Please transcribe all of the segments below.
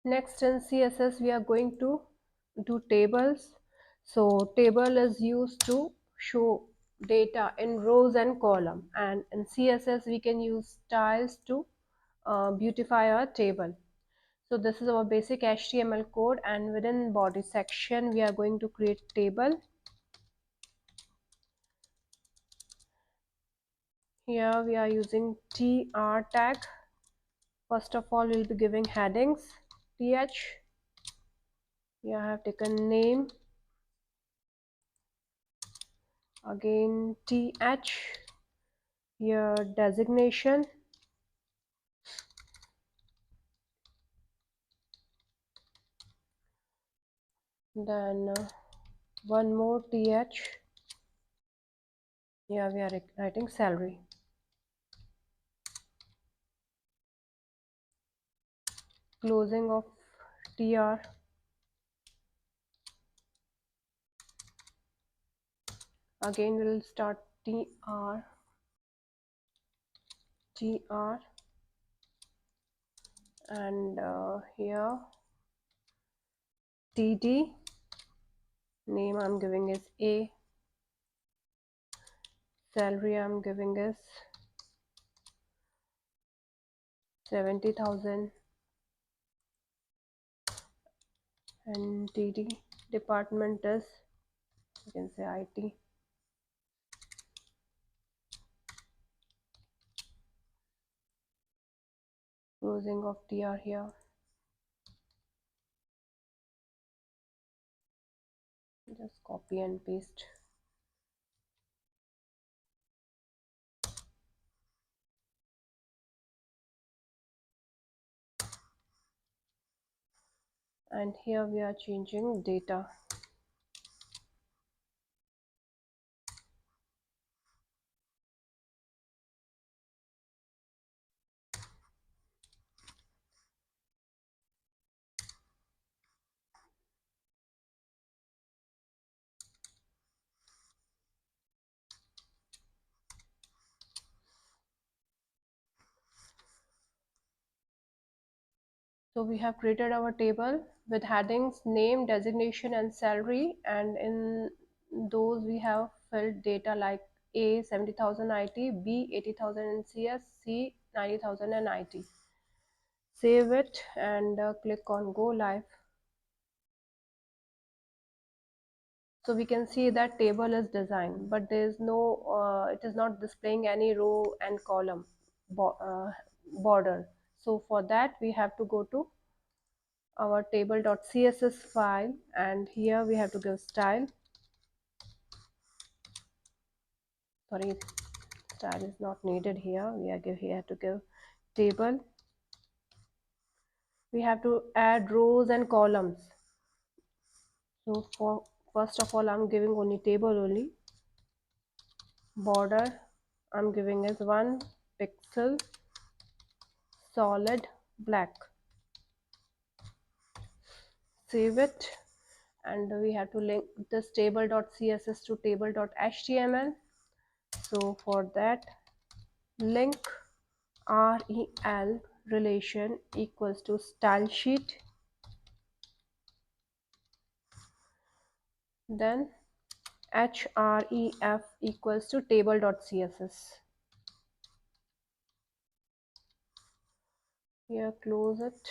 Next in CSS we are going to do tables. So table is used to show data in rows and column, and in CSS we can use styles to beautify our table. So this is our basic HTML code, and within body section we are going to create table. Here we are using tr tag. First of all, we'll be giving headings th. Here I have taken name, again th. Here designation, then one more th. Here we are writing salary. Closing of tr. Again we'll start tr, and here td. Name I'm giving is a. Salary I'm giving is 70,000, and td department is, you can say, IT. Closing of tr here. Just copy and paste. And here we are changing data. So we have created our table with headings, name, designation, and salary, and in those we have filled data like A 70,000 IT, B 80,000 in CS, C 90,000 in IT. Save it and click on go live. So we can see that table is designed, but there is no it is not displaying any row and column border. So for that we have to go to our table.css file, and here we have to give style. Sorry, style is not needed here. We are here to give table. We have to add rows and columns. So for first of all, I'm giving only table only. Border I'm giving is 1 pixel solid black. Save it, and we have to link this table.css to table.html. So for that, link rel relation equals to style sheet, then href equals to table.css. Here close it,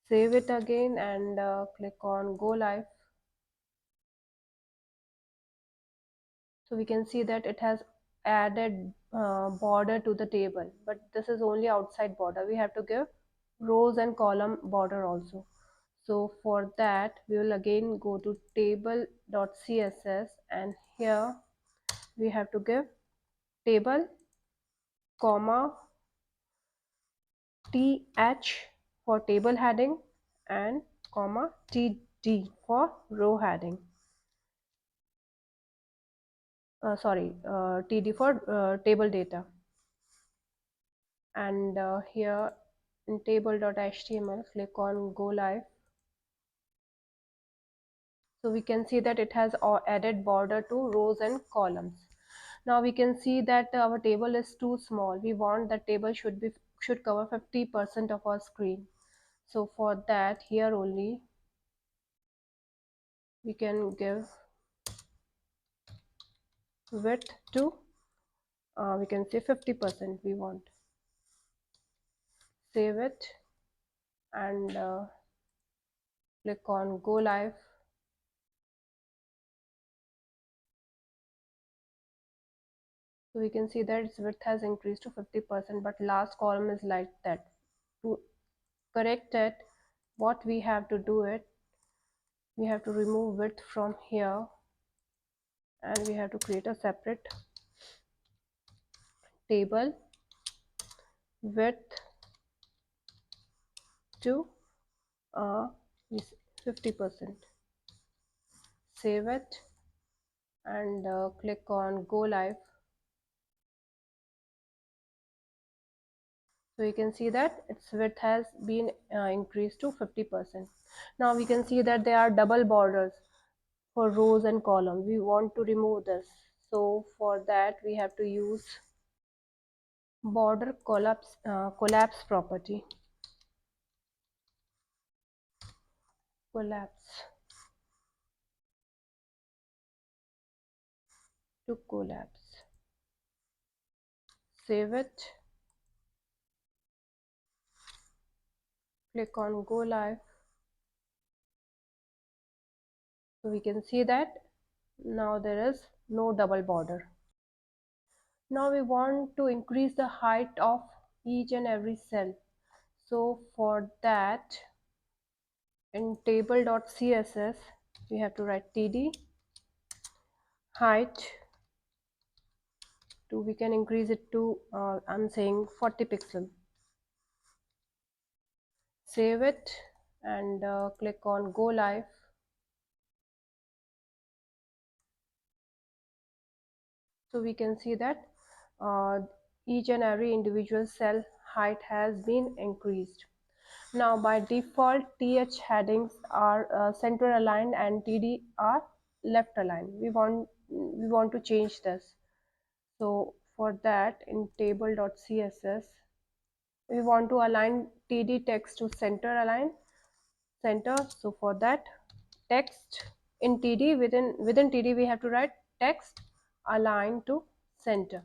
save it again, and click on go live. So we can see that it has added border to the table, but this is only outside border. We have to give rows and column border also. So for that we will again go to table.css, and here we have to give table comma th for table heading and comma td for row heading. Td for table data. And here in table.html, click on go live. So we can see that it has added border to rows and columns. Now we can see that our table is too small. We want that table should cover 50% of our screen. So for that, here only we can give width to we can say 50% we want. Save it and click on go live. So we can see that its width has increased to 50%, but last column is like that. To correct it, what we have to do it, we have to remove width from here and we have to create a separate table, width to uh, 50%. Save it and click on go live. So you can see that its width has been increased to 50%. Now we can see that there are double borders for rows and columns. We want to remove this. So for that we have to use border collapse property. Collapse to collapse. Save it. Click on go live. So we can see that now there is no double border. Now we want to increase the height of each and every cell. So for that, in table.css we have to write td height to, we can increase it to I'm saying 40 pixel. Save it and click on go live. So we can see that uh, each and every individual cell height has been increased. Now by default th headings are center aligned and td are left aligned. We want to change this. So for that, in table.css we want to align td text to center align center. So for that, text in td, within td we have to write text align to center.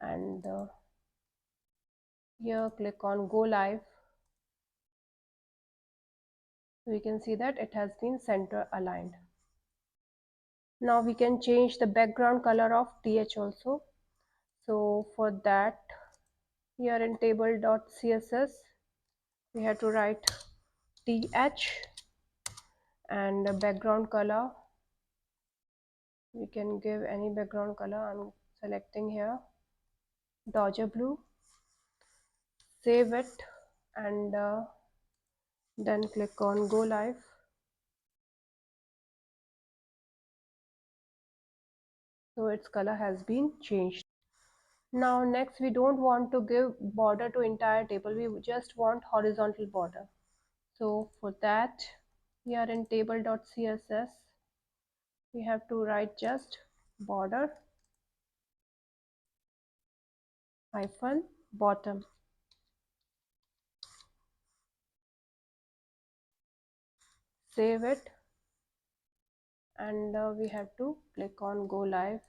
And here click on go live. We can see that it has been center aligned. Now we can change the background color of th also. So for that, here in table.css we have to write th and the background color, we can give any background color. I'm selecting here dodger blue. Save it and then click on go live. So its color has been changed. Now next, we don't want to give border to entire table, we just want horizontal border. So for that, here in table.css we have to write just border hyphen bottom. Save it and we have to click on go live.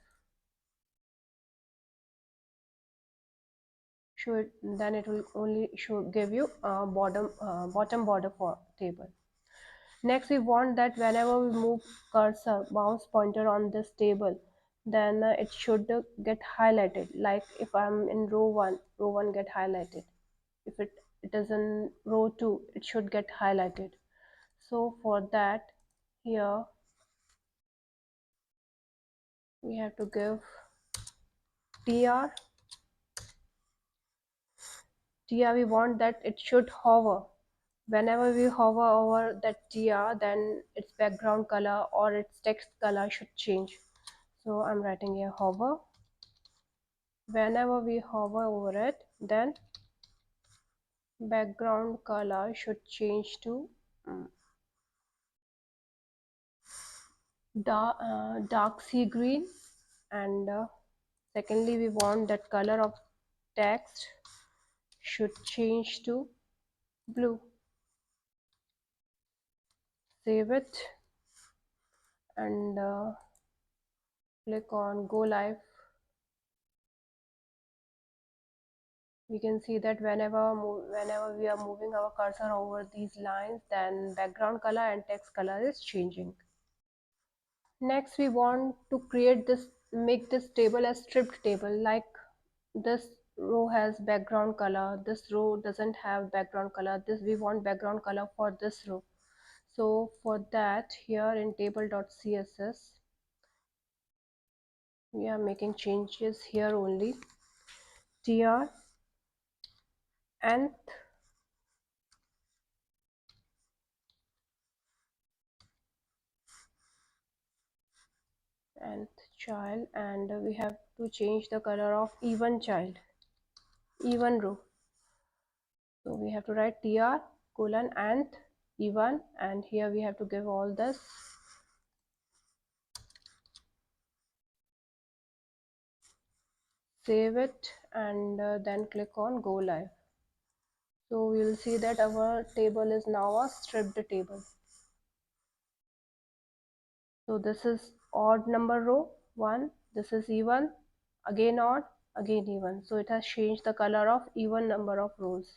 Show it, then it will only give you a bottom border for table. Next, we want that whenever we move cursor mouse pointer on this table, then it should get highlighted. Like if I'm in row 1 get highlighted. If it is in row 2, it should get highlighted. So for that, here we have to give tr. We want that it should hover. Whenever we hover over that tr, then its background color or its text color should change. So I'm writing here hover. Whenever we hover over it, then background color should change to dark sea green. And secondly, we want that color of text should change to blue. Save it and click on go live. We can see that whenever we are moving our cursor over these lines, then background color and text color is changing. Next, we want to make this table a stripped table. Like this row has background color, this row doesn't have background color, this we want background color for this row. So for that, here in table.css, we are making changes here only. Tr nth child, and we have to change the color of even child, even row. So we have to write tr colon nth even, and here we have to give all this. Save it and then click on go live. So we will see that our table is now a stripped table. So this is odd number row 1, this is even, again odd, again even. So it has changed the color of even number of rows.